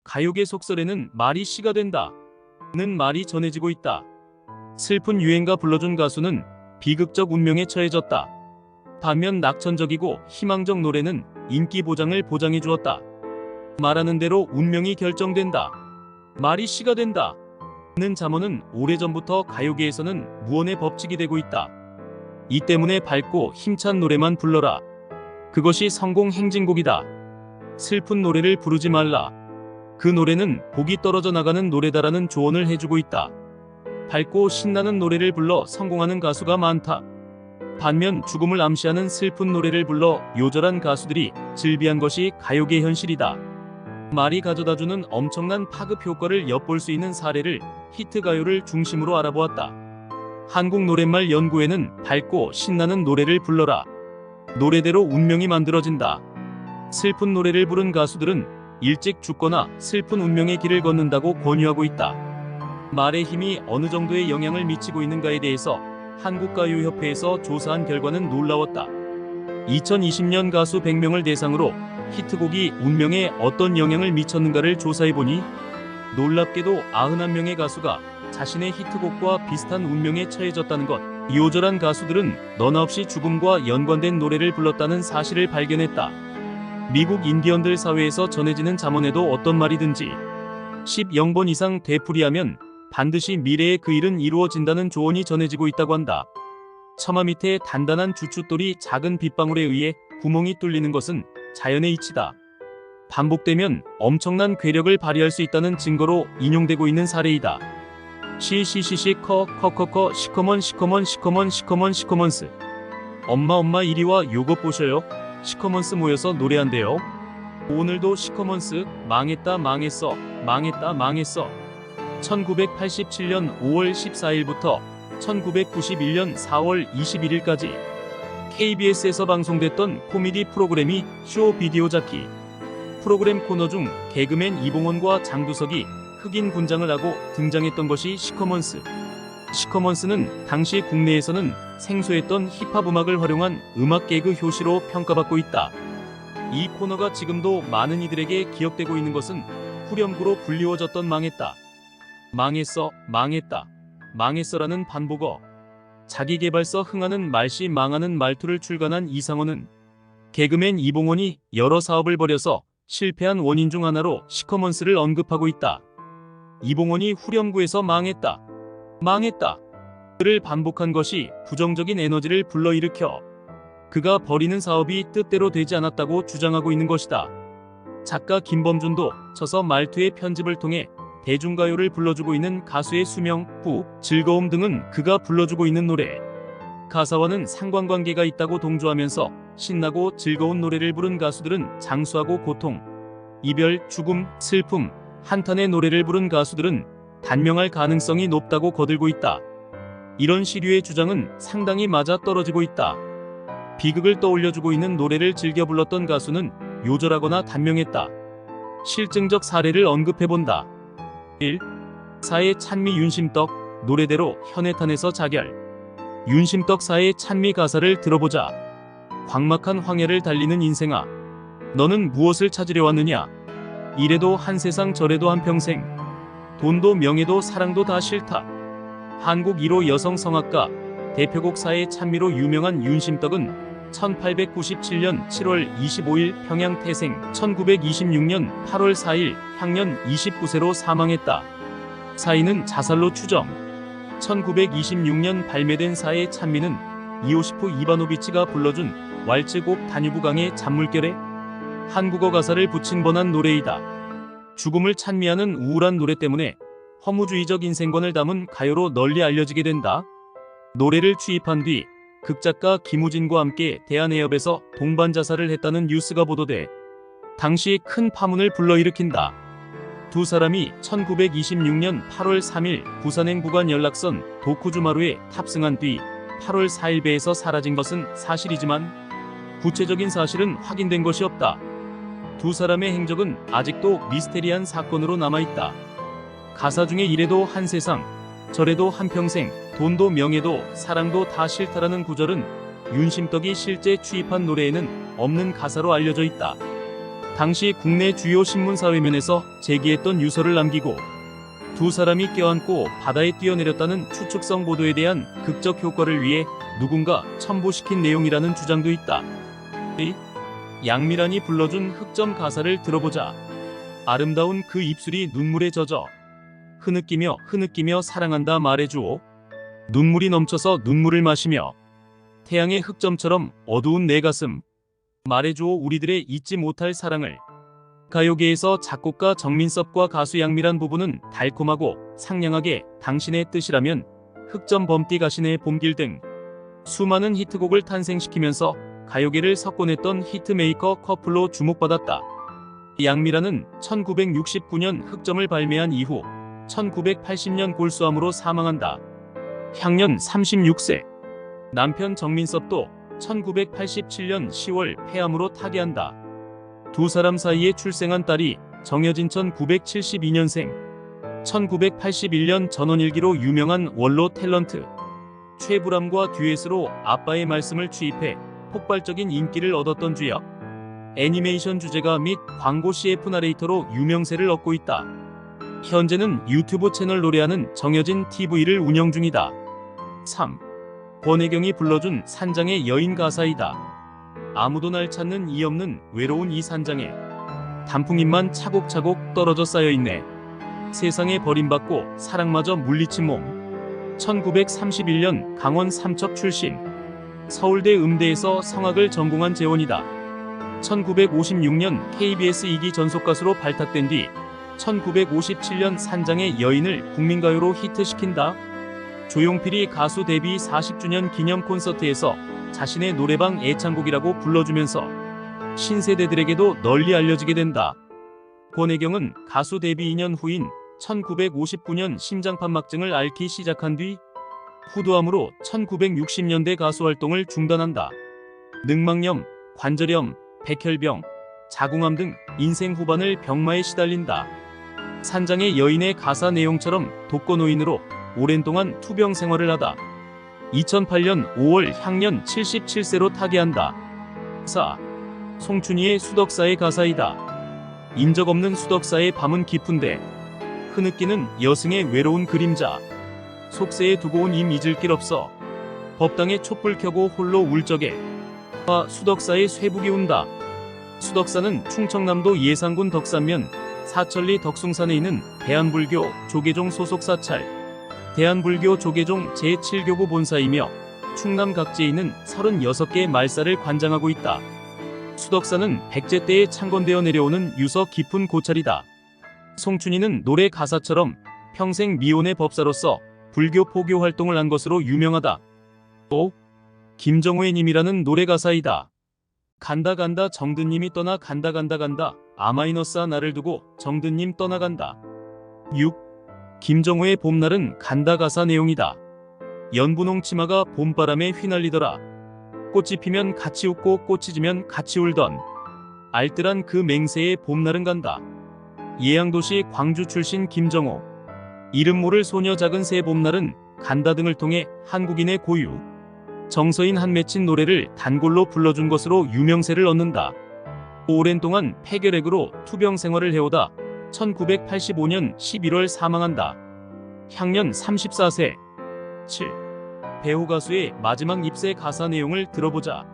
가요계 속설에는 말이 시가 된다 는 말이 전해지고 있다. 슬픈 유행가 불러준 가수는 비극적 운명에 처해졌다. 반면 낙천적이고 희망적 노래는 인기 보장을 보장해 주었다. 말하는 대로 운명이 결정된다. 말이 시가 된다 는 잠언은 오래전부터 가요계에서는 무언의 법칙이 되고 있다. 이 때문에 밝고 힘찬 노래만 불러라. 그것이 성공 행진곡이다. 슬픈 노래를 부르지 말라. 그 노래는 복이 떨어져 나가는 노래다라는 조언을 해주고 있다. 밝고 신나는 노래를 불러 성공하는 가수가 많다. 반면 죽음을 암시하는 슬픈 노래를 불러 요절한 가수들이 즐비한 것이 가요계 현실이다. 말이 가져다주는 엄청난 파급 효과를 엿볼 수 있는 사례를 히트가요를 중심으로 알아보았다. 한국노랫말 연구에는 밝고 신나는 노래를 불러라. 노래대로 운명이 만들어진다. 슬픈 노래를 부른 가수들은 일찍 죽거나 슬픈 운명의 길을 걷는다고 권유하고 있다. 말의 힘이 어느 정도의 영향을 미치고 있는가에 대해서 한국가요협회에서 조사한 결과는 놀라웠다. 2020년 가수 100명을 대상으로 히트곡이 운명에 어떤 영향을 미쳤는가를 조사해보니 놀랍게도 91명의 가수가 자신의 히트곡과 비슷한 운명에 처해졌다는 것. 요절한 가수들은 너나 없이 죽음과 연관된 노래를 불렀다는 사실을 발견했다. 미국 인디언들 사회에서 전해지는 잠언에도 어떤 말이든지 10번 이상 되풀이하면 반드시 미래의 그 일은 이루어진다는 조언이 전해지고 있다고 한다. 처마 밑에 단단한 주춧돌이 작은 빗방울에 의해 구멍이 뚫리는 것은 자연의 이치다. 반복되면 엄청난 괴력을 발휘할 수 있다는 증거로 인용되고 있는 사례이다. 시시시시 커커커커 시커먼 시커먼 시커먼 시커먼 시커먼스. 엄마 이리 와 요것 보셔요. 시커먼스 모여서 노래한대요. 오늘도 시커먼스 망했다 망했어 망했다 망했어. 1987년 5월 14일부터 1991년 4월 21일까지 KBS에서 방송됐던 코미디 프로그램이 쇼 비디오 잡기. 프로그램 코너 중 개그맨 이봉원과 장두석이 흑인 분장을 하고 등장했던 것이 시커먼스. 시커먼스는 당시 국내에서는 생소했던 힙합 음악을 활용한 음악 개그 효시로 평가받고 있다. 이 코너가 지금도 많은 이들에게 기억되고 있는 것은 후렴구로 불리워졌던 망했다. 망했어, 망했다, 망했어라는 반복어. 자기계발서 흥하는 말씨 망하는 말투를 출간한 이상원은 개그맨 이봉원이 여러 사업을 벌여서 실패한 원인 중 하나로 시커먼스를 언급하고 있다. 이봉원이 후렴구에서 망했다, 망했다 를 반복한 것이 부정적인 에너지를 불러일으켜 그가 벌이는 사업이 뜻대로 되지 않았다고 주장하고 있는 것이다. 작가 김범준도 쳐서 말투의 편집을 통해 대중가요를 불러주고 있는 가수의 수명, 부, 즐거움 등은 그가 불러주고 있는 노래. 가사와는 상관관계가 있다고 동조하면서 신나고 즐거운 노래를 부른 가수들은 장수하고 고통, 이별, 죽음, 슬픔, 한탄의 노래를 부른 가수들은 단명할 가능성이 높다고 거들고 있다. 이런 시류의 주장은 상당히 맞아떨어지고 있다. 비극을 떠올려주고 있는 노래를 즐겨 불렀던 가수는 요절하거나 단명했다. 실증적 사례를 언급해본다. 1. 사의 찬미 윤심떡 노래대로 현해탄에서 자결. 윤심떡 사의 찬미 가사를 들어보자. 광막한 황야를 달리는 인생아, 너는 무엇을 찾으려 왔느냐. 이래도 한 세상 저래도 한 평생, 돈도 명예도 사랑도 다 싫다. 한국 1호 여성 성악가 대표곡 사의 찬미로 유명한 윤심떡은 1897년 7월 25일 평양 태생, 1926년 8월 4일 향년 29세로 사망했다. 사인은 자살로 추정. 1926년 발매된 사의 찬미는 이오시프 이바노비치가 불러준 왈츠곡 다뉴브 강의 잔물결에 한국어 가사를 붙인 번한 노래이다. 죽음을 찬미하는 우울한 노래 때문에 허무주의적 인생관을 담은 가요로 널리 알려지게 된다. 노래를 취입한 뒤 극작가 김우진과 함께 대한해협에서 동반 자살을 했다는 뉴스가 보도돼 당시 큰 파문을 불러일으킨다. 두 사람이 1926년 8월 3일 부산행 구간 연락선 도쿠주마루에 탑승한 뒤 8월 4일 배에서 사라진 것은 사실이지만 구체적인 사실은 확인된 것이 없다. 두 사람의 행적은 아직도 미스테리한 사건으로 남아있다. 가사 중에 이래도 한 세상, 저래도 한 평생, 돈도 명예도 사랑도 다 싫다라는 구절은 윤심떡이 실제 취입한 노래에는 없는 가사로 알려져 있다. 당시 국내 주요 신문사회면에서 제기했던 유서를 남기고 두 사람이 껴안고 바다에 뛰어내렸다는 추측성 보도에 대한 극적 효과를 위해 누군가 첨부시킨 내용이라는 주장도 있다. 양미란이 불러준 흑점 가사를 들어보자. 아름다운 그 입술이 눈물에 젖어 흐느끼며 사랑한다 말해주오. 눈물이 넘쳐서 눈물을 마시며 태양의 흑점처럼 어두운 내 가슴 말해주오 우리들의 잊지 못할 사랑을. 가요계에서 작곡가 정민섭과 가수 양미란 부부는 달콤하고 상냥하게 당신의 뜻이라면, 흑점 범띠 가신의 봄길 등 수많은 히트곡을 탄생시키면서 가요계를 석권했던 히트메이커 커플로 주목받았다. 양미란은 1969년 흑점을 발매한 이후 1980년 골수암으로 사망한다. 향년 36세. 남편 정민섭도 1987년 10월 폐암으로 타계한다. 두 사람 사이에 출생한 딸이 정여진 1972년생, 1981년 전원일기로 유명한 원로 탤런트 최불암과 듀엣으로 아빠의 말씀을 취입해 폭발적인 인기를 얻었던 주역, 애니메이션 주제가 및 광고 CF 나레이터로 유명세를 얻고 있다. 현재는 유튜브 채널 노래하는 정여진 TV를 운영 중이다. 3. 권혜경이 불러준 산장의 여인 가사이다. 아무도 날 찾는 이 없는 외로운 이 산장에 단풍잎만 차곡차곡 떨어져 쌓여있네. 세상에 버림받고 사랑마저 물리친 몸. 1931년 강원 삼척 출신. 서울대 음대에서 성악을 전공한 재원이다. 1956년 KBS 2기 전속가수로 발탁된 뒤 1957년 산장의 여인을 국민가요로 히트시킨다. 조용필이 가수 데뷔 40주년 기념 콘서트에서 자신의 노래방 애창곡이라고 불러주면서 신세대들에게도 널리 알려지게 된다. 권혜경은 가수 데뷔 2년 후인 1959년 심장판막증을 앓기 시작한 뒤 후두암으로 1960년대 가수 활동을 중단한다. 늑막염, 관절염, 백혈병, 자궁암 등 인생 후반을 병마에 시달린다. 산장의 여인의 가사 내용처럼 독거노인으로 오랜 동안 투병 생활을 하다 2008년 5월 향년 77세로 타계한다. 4. 송춘희의 수덕사의 가사이다. 인적 없는 수덕사의 밤은 깊은데 흐느끼는 여승의 외로운 그림자. 속세에 두고 온 임 잊을 길 없어. 법당에 촛불 켜고 홀로 울 적에 수덕사의 쇠북이 운다. 수덕사는 충청남도 예산군 덕산면 사천리 덕숭산에 있는 대한불교 조계종 소속 사찰, 대한불교 조계종 제7교구 본사이며 충남 각지에 있는 36개의 말사를 관장하고 있다. 수덕사는 백제 때에 창건되어 내려오는 유서 깊은 고찰이다. 송춘희는 노래 가사처럼 평생 미혼의 법사로서 불교 포교 활동을 한 것으로 유명하다. 또 김정호의 님이라는 노래 가사이다. 간다 간다 정든님이 떠나 간다 아마이너스아 나를 두고 정든님 떠나간다. 6. 김정호의 봄날은 간다 가사 내용이다. 연분홍 치마가 봄바람에 휘날리더라. 꽃이 피면 같이 웃고 꽃이 지면 같이 울던 알뜰한 그 맹세의 봄날은 간다. 예양도시 광주 출신 김정호. 이름 모를 소녀 작은 새 봄날은 간다 등을 통해 한국인의 고유 정서인 한 맺힌 노래를 단골로 불러준 것으로 유명세를 얻는다. 오랜 동안 폐결핵으로 투병 생활을 해오다 1985년 11월 사망한다. 향년 34세. 7. 배우 가수의 마지막 입세 가사 내용을 들어보자.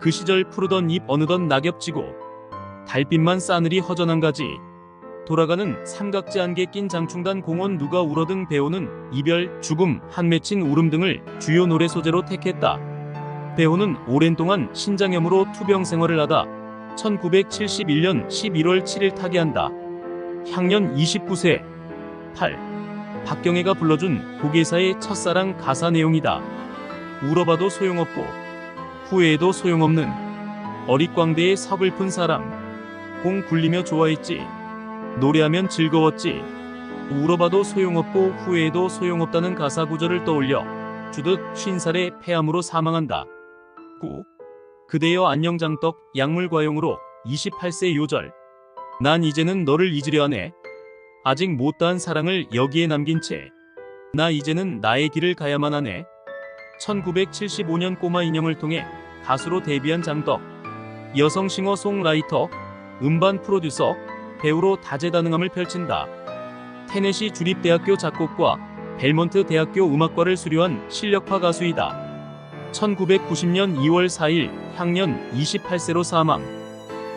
그 시절 푸르던 잎 어느덧 낙엽지고 달빛만 싸늘히 허전한 가지. 돌아가는 삼각지 안개 낀 장충단 공원 누가 울어 등 배우는 이별, 죽음, 한 맺힌 울음 등을 주요 노래 소재로 택했다. 배우는 오랜 동안 신장염으로 투병 생활을 하다 1971년 11월 7일 타계한다. 향년 29세. 8. 박경애가 불러준 고개사의 첫사랑 가사 내용이다. 울어봐도 소용없고 후회해도 소용없는 어릿광대의 서글픈 사랑. 공 굴리며 좋아했지. 노래하면 즐거웠지. 울어봐도 소용없고 후회해도 소용없다는 가사 구절을 떠올려 주듯 50살의 폐암으로 사망한다. 9. 그대여 안녕장떡 약물과용으로 28세 요절. 난 이제는 너를 잊으려 하네. 아직 못다한 사랑을 여기에 남긴 채 나 이제는 나의 길을 가야만 하네. 1975년 꼬마 인형을 통해 가수로 데뷔한 장덕. 여성 싱어송라이터, 음반 프로듀서, 배우로 다재다능함을 펼친다. 테네시 주립대학교 작곡과 벨몬트 대학교 음악과를 수료한 실력파 가수이다. 1990년 2월 4일 향년 28세로 사망.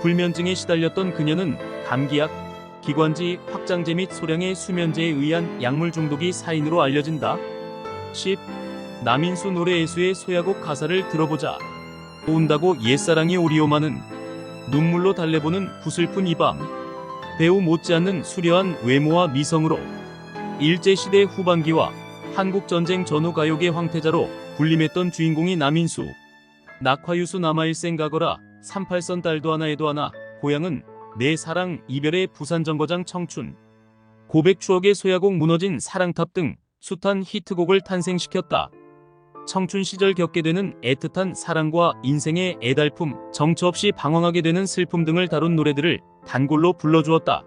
불면증에 시달렸던 그녀는 감기약, 기관지 확장제 및 소량의 수면제에 의한 약물 중독이 사인으로 알려진다. 10. 남인수 노래예수의 소야곡 가사를 들어보자. 온다고 옛사랑이 오리오마는 눈물로 달래보는 구슬픈 이 밤. 배우 못지않는 수려한 외모와 미성으로 일제시대 후반기와 한국전쟁 전후 가요계 황태자로 불림했던 주인공이 남인수. 낙화유수 남아일생 가거라 38선 딸도 하나에도 하나. 고향은 내 사랑 이별의 부산정거장 청춘. 고백 추억의 소야곡 무너진 사랑탑 등 숱한 히트곡을 탄생시켰다. 청춘 시절 겪게 되는 애틋한 사랑과 인생의 애달픔, 정처 없이 방황하게 되는 슬픔 등을 다룬 노래들을 단골로 불러주었다.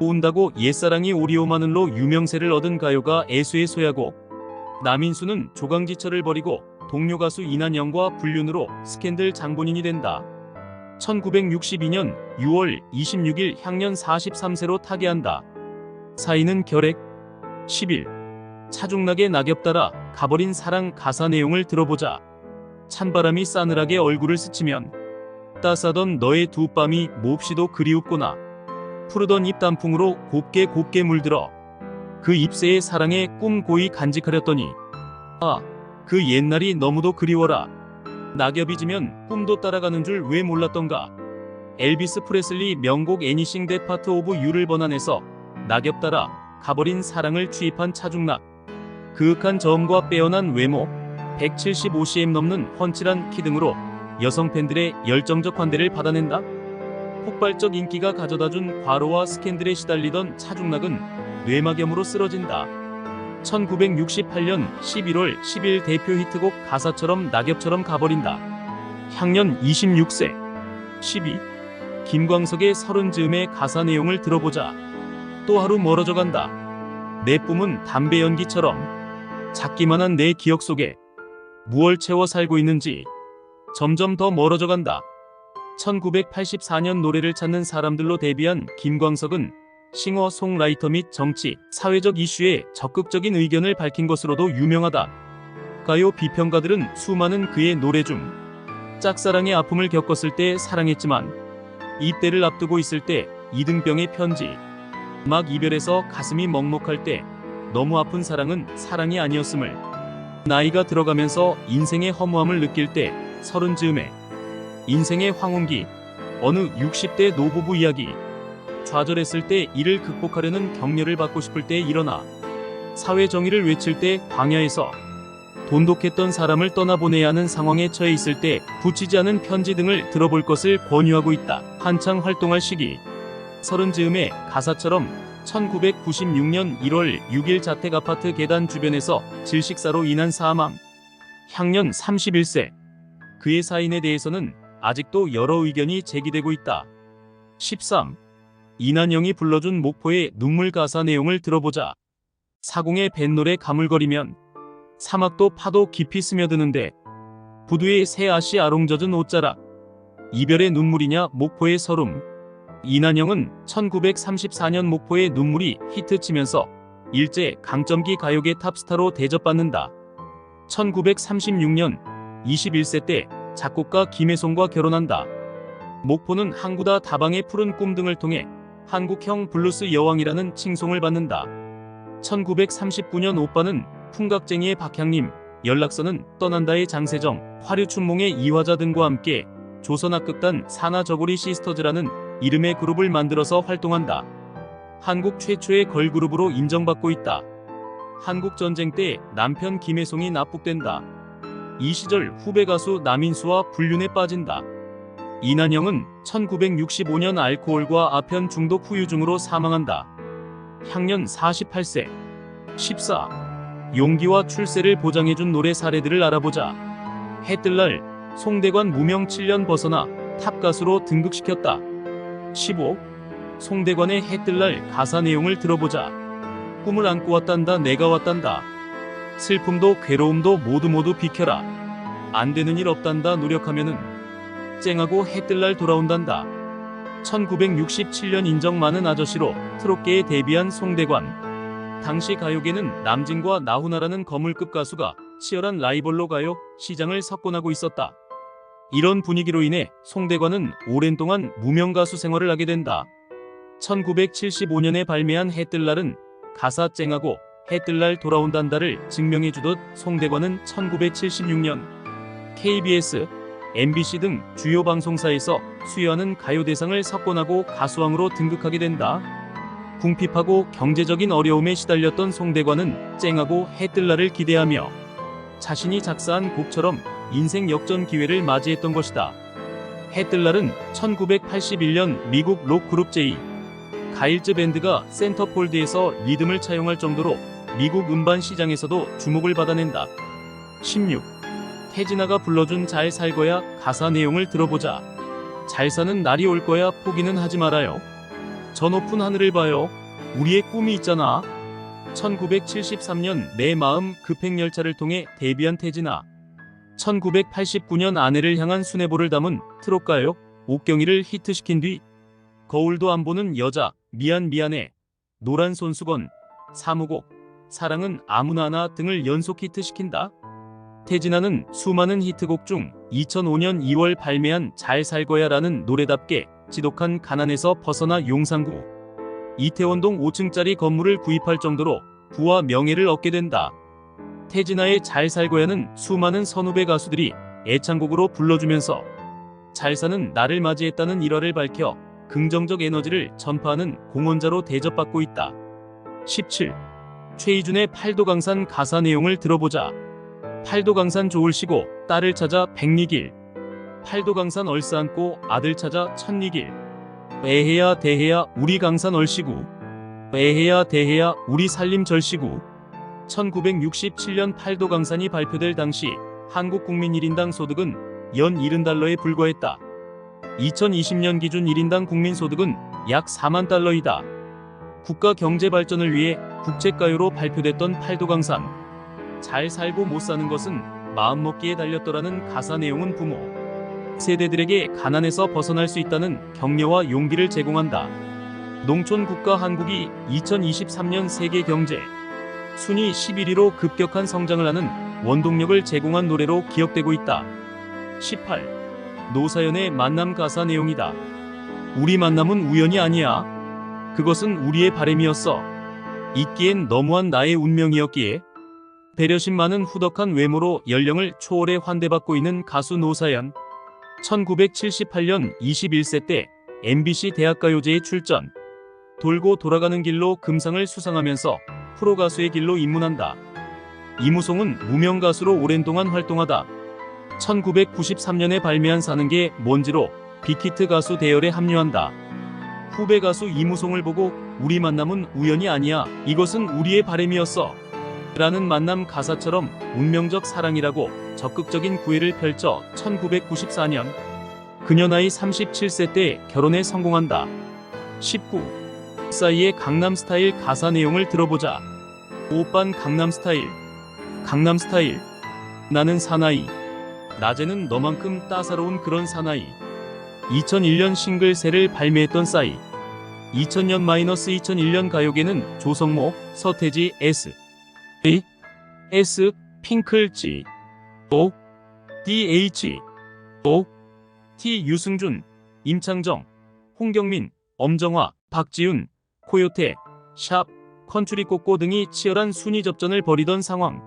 온다고 옛사랑이 오리오마는로 유명세를 얻은 가요가 애수의 소야곡. 남인수는 조강지철을 버리고 동료 가수 이난영과 불륜으로 스캔들 장본인이 된다. 1962년 6월 26일 향년 43세로 타계한다. 사인은 결핵. 10일. 차중락의 낙엽 따라 가버린 사랑 가사 내용을 들어보자. 찬바람이 싸늘하게 얼굴을 스치면 따사던 너의 두 뺨이 몹시도 그리웠구나. 푸르던 입 단풍으로 곱게 곱게 물들어 그 잎새의 사랑에 꿈 고이 간직하렸더니 아, 그 옛날이 너무도 그리워라. 낙엽이 지면 꿈도 따라가는 줄 왜 몰랐던가. 엘비스 프레슬리 명곡 애니싱 대 파트 오브 유를 번안해서 낙엽 따라 가버린 사랑을 취입한 차중락. 그윽한 저음과 빼어난 외모, 175cm 넘는 훤칠한 키 등으로 여성 팬들의 열정적 환대를 받아낸다. 폭발적 인기가 가져다준 과로와 스캔들에 시달리던 차중락은 뇌막염으로 쓰러진다. 1968년 11월 10일 대표 히트곡 가사처럼 낙엽처럼 가버린다. 향년 26세. 12. 김광석의 서른 즈음의 가사 내용을 들어보자. 또 하루 멀어져 간다. 내 꿈은 담배 연기처럼 작기만 한 내 기억 속에 무얼 채워 살고 있는지 점점 더 멀어져 간다. 1984년 노래를 찾는 사람들로 데뷔한 김광석은 싱어송라이터 및 정치, 사회적 이슈에 적극적인 의견을 밝힌 것으로도 유명하다. 가요 비평가들은 수많은 그의 노래 중 짝사랑의 아픔을 겪었을 때 사랑했지만 입대를 앞두고 있을 때 이등병의 편지, 막 이별해서 가슴이 먹먹할 때 너무 아픈 사랑은 사랑이 아니었음을, 나이가 들어가면서 인생의 허무함을 느낄 때 서른 즈음에, 인생의 황혼기, 어느 60대 노부부 이야기, 좌절했을 때 이를 극복하려는 격려를 받고 싶을 때 일어나, 사회 정의를 외칠 때 광야에서, 돈독했던 사람을 떠나보내야 하는 상황에 처해 있을 때 붙이지 않은 편지 등을 들어볼 것을 권유하고 있다. 한창 활동할 시기. 서른 즈음의 가사처럼 1996년 1월 6일 자택 아파트 계단 주변에서 질식사로 인한 사망. 향년 31세. 그의 사인에 대해서는 아직도 여러 의견이 제기되고 있다. 13. 이난영이 불러준 목포의 눈물 가사 내용을 들어보자. 사공의 뱃노래 가물거리면 사막도 파도 깊이 스며드는데 부두의 새 아씨 아롱젖은 옷자락. 이별의 눈물이냐 목포의 서름. 이난영은 1934년 목포의 눈물이 히트치면서 일제 강점기 가요계 탑스타로 대접받는다. 1936년 21세 때 작곡가 김혜송과 결혼한다. 목포는 항구다 다방의 푸른 꿈 등을 통해 한국형 블루스 여왕이라는 칭송을 받는다. 1939년 오빠는 풍각쟁이의 박향림, 연락선은 떠난다의 장세정, 화류춘몽의 이화자 등과 함께 조선악극단 사나저고리 시스터즈라는 이름의 그룹을 만들어서 활동한다. 한국 최초의 걸그룹으로 인정받고 있다. 한국전쟁 때 남편 김혜송이 납북된다. 이 시절 후배 가수 남인수와 불륜에 빠진다. 이난영은 1965년 알코올과 아편 중독 후유증으로 사망한다. 향년 48세. 14. 용기와 출세를 보장해준 노래 사례들을 알아보자. 해뜰날 송대관 무명 7년 벗어나 탑가수로 등극시켰다. 15. 송대관의 해뜰날 가사 내용을 들어보자. 꿈을 안고 왔단다 내가 왔단다. 슬픔도 괴로움도 모두 비켜라. 안 되는 일 없단다. 노력하면은 쨍하고 해 뜰 날 돌아온단다. 1967년 인정 많은 아저씨로 트롯계에 데뷔한 송대관. 당시 가요계는 남진과 나훈아라는 거물급 가수가 치열한 라이벌로 가요 시장을 석권하고 있었다. 이런 분위기로 인해 송대관은 오랜 동안 무명 가수 생활을 하게 된다. 1975년에 발매한 해 뜰 날은 가사 쨍하고 해 뜰 날 돌아온단다를 증명해주듯 송대관은 1976년 KBS, MBC 등 주요 방송사에서 수여하는 가요대상을 석권하고 가수왕으로 등극하게 된다. 궁핍하고 경제적인 어려움에 시달렸던 송대관은 쨍하고 해 뜰 날을 기대하며 자신이 작사한 곡처럼 인생 역전 기회를 맞이했던 것이다. 해 뜰 날은 1981년 미국 록 그룹 J. 가일즈 밴드가 센터폴드에서 리듬을 차용할 정도로 미국 음반 시장에서도 주목을 받아낸다. 16. 태진아가 불러준 잘 살 거야 가사 내용을 들어보자. 잘 사는 날이 올 거야 포기는 하지 말아요. 저 높은 하늘을 봐요. 우리의 꿈이 있잖아. 1973년 내 마음 급행열차를 통해 데뷔한 태진아. 1989년 아내를 향한 순애보를 담은 트롯가요 옥경이를 히트시킨 뒤 거울도 안 보는 여자, 미안해, 노란 손수건, 사무곡, 사랑은 아무나 하나 등을 연속 히트시킨다. 태진아는 수많은 히트곡 중 2005년 2월 발매한 잘 살 거야라는 노래답게 지독한 가난에서 벗어나 용산구 이태원동 5층짜리 건물을 구입할 정도로 부와 명예를 얻게 된다. 태진아의 잘 살 거야는 수많은 선후배 가수들이 애창곡으로 불러주면서 잘 사는 나를 맞이했다는 일화를 밝혀 긍정적 에너지를 전파하는 공헌자로 대접받고 있다. 17. 최희준의 팔도강산 가사 내용을 들어보자. 팔도강산 좋을시고 딸을 찾아 백리길. 팔도강산 얼싸안고 아들 찾아 천리길. 애해야 대해야 우리 강산 얼씨구. 애해야 대해야 우리 살림 절씨구. 1967년 팔도강산이 발표될 당시 한국 국민 1인당 소득은 연 70달러에 불과했다. 2020년 기준 1인당 국민 소득은 약 4만 달러이다. 국가 경제 발전을 위해 국책가요로 발표됐던 팔도강산. 잘 살고 못 사는 것은 마음먹기에 달렸더라는 가사 내용은 부모 세대들에게 가난에서 벗어날 수 있다는 격려와 용기를 제공한다. 농촌 국가 한국이 2023년 세계 경제 순위 11위로 급격한 성장을 하는 원동력을 제공한 노래로 기억되고 있다. 18. 노사연의 만남 가사 내용이다. 우리 만남은 우연이 아니야. 그것은 우리의 바람이었어. 있기엔 너무한 나의 운명이었기에. 배려심 많은 후덕한 외모로 연령을 초월해 환대받고 있는 가수 노사연. 1978년 21세 때 MBC 대학가요제에 출전. 돌고 돌아가는 길로 금상을 수상하면서 프로 가수의 길로 입문한다. 이무송은 무명 가수로 오랜 동안 활동하다 1993년에 발매한 사는 게 뭔지로 빅히트 가수 대열에 합류한다. 후배 가수 이무송을 보고 우리 만남은 우연이 아니야. 이것은 우리의 바람이었어. 라는 만남 가사처럼 운명적 사랑이라고 적극적인 구애를 펼쳐 1994년 그녀 나이 37세 때 결혼에 성공한다. 19. 싸이의 강남스타일 가사 내용을 들어보자. 오빤 강남스타일. 강남스타일. 나는 사나이. 낮에는 너만큼 따사로운 그런 사나이. 2001년 싱글 새를 발매했던 싸이. 2000년-2001년 가요계는 조성모, 서태지, S, 핑클, G, O, DH, O, T 유승준, 임창정, 홍경민, 엄정화, 박지훈, 코요테, 샵, 컨츄리 꼬꼬 등이 치열한 순위 접전을 벌이던 상황.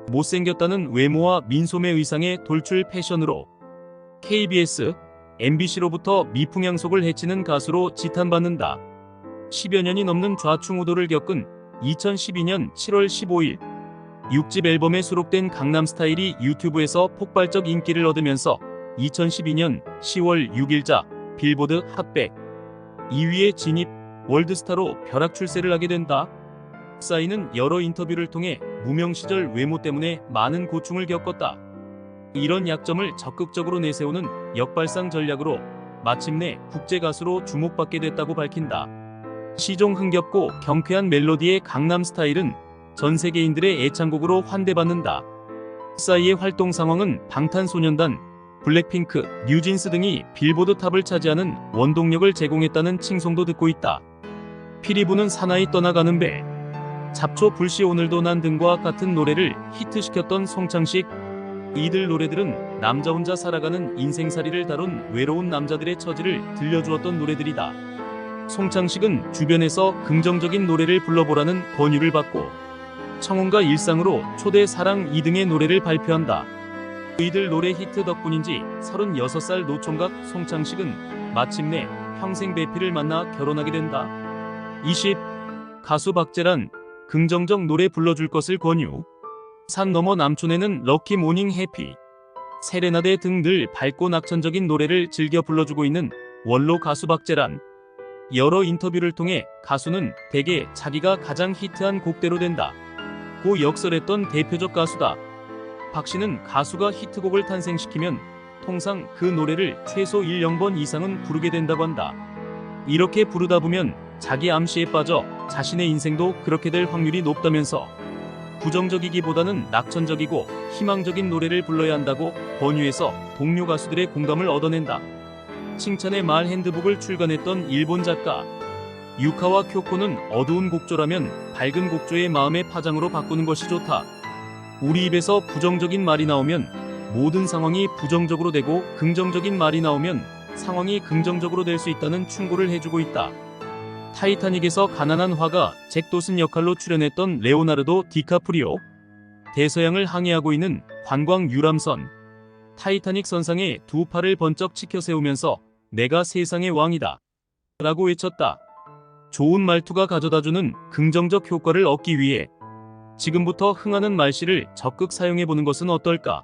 못생겼다는 외모와 민소매 의상의 돌출 패션으로 KBS, MBC로부터 미풍양속을 해치는 가수로 지탄받는다. 10여 년이 넘는 좌충우돌을 겪은 2012년 7월 15일 6집 앨범에 수록된 강남스타일이 유튜브에서 폭발적 인기를 얻으면서 2012년 10월 6일자 빌보드 핫백 2위에 진입, 월드스타로 벼락 출세를 하게 된다. 싸이는 여러 인터뷰를 통해 무명 시절 외모 때문에 많은 고충을 겪었다. 이런 약점을 적극적으로 내세우는 역발상 전략으로 마침내 국제가수로 주목받게 됐다고 밝힌다. 시종 흥겹고 경쾌한 멜로디의 강남스타일은 전 세계인들의 애창곡으로 환대받는다. 싸이의 활동 상황은 방탄소년단, 블랙핑크, 뉴진스 등이 빌보드 탑을 차지하는 원동력을 제공했다는 칭송도 듣고 있다. 피리 부는 사나이 떠나가는 배, 잡초 불씨 오늘도 난 등과 같은 노래를 히트시켰던 송창식. 이들 노래들은 남자 혼자 살아가는 인생살이를 다룬 외로운 남자들의 처지를 들려주었던 노래들이다. 송창식은 주변에서 긍정적인 노래를 불러보라는 권유를 받고 청혼과 일상으로 초대 사랑 2등의 노래를 발표한다. 이들 노래 히트 덕분인지 36살 노총각 송창식은 마침내 평생 배필을 만나 결혼하게 된다. 20. 가수 박재란, 긍정적 노래 불러줄 것을 권유. 산 너머 남촌에는 럭키 모닝 해피, 세레나데 등 늘 밝고 낙천적인 노래를 즐겨 불러주고 있는 원로 가수 박재란. 여러 인터뷰를 통해 가수는 대개 자기가 가장 히트한 곡대로 된다 고 역설했던 대표적 가수다. 박 씨는 가수가 히트곡을 탄생시키면 통상 그 노래를 최소 1~0번 이상은 부르게 된다고 한다. 이렇게 부르다 보면 자기 암시에 빠져 자신의 인생도 그렇게 될 확률이 높다면서 부정적이기보다는 낙천적이고 희망적인 노래를 불러야 한다고 권유해서 동료 가수들의 공감을 얻어낸다. 칭찬의 말 핸드북을 출간했던 일본 작가 유카와 쿄코는 어두운 곡조라면 밝은 곡조의 마음의 파장으로 바꾸는 것이 좋다. 우리 입에서 부정적인 말이 나오면 모든 상황이 부정적으로 되고 긍정적인 말이 나오면 상황이 긍정적으로 될 수 있다는 충고를 해주고 있다. 타이타닉에서 가난한 화가 잭 도슨 역할로 출연했던 레오나르도 디카프리오. 대서양을 항해하고 있는 관광 유람선 타이타닉 선상에 두 팔을 번쩍 치켜 세우면서 내가 세상의 왕이다 라고 외쳤다. 좋은 말투가 가져다주는 긍정적 효과를 얻기 위해 지금부터 흥하는 말씨를 적극 사용해보는 것은 어떨까?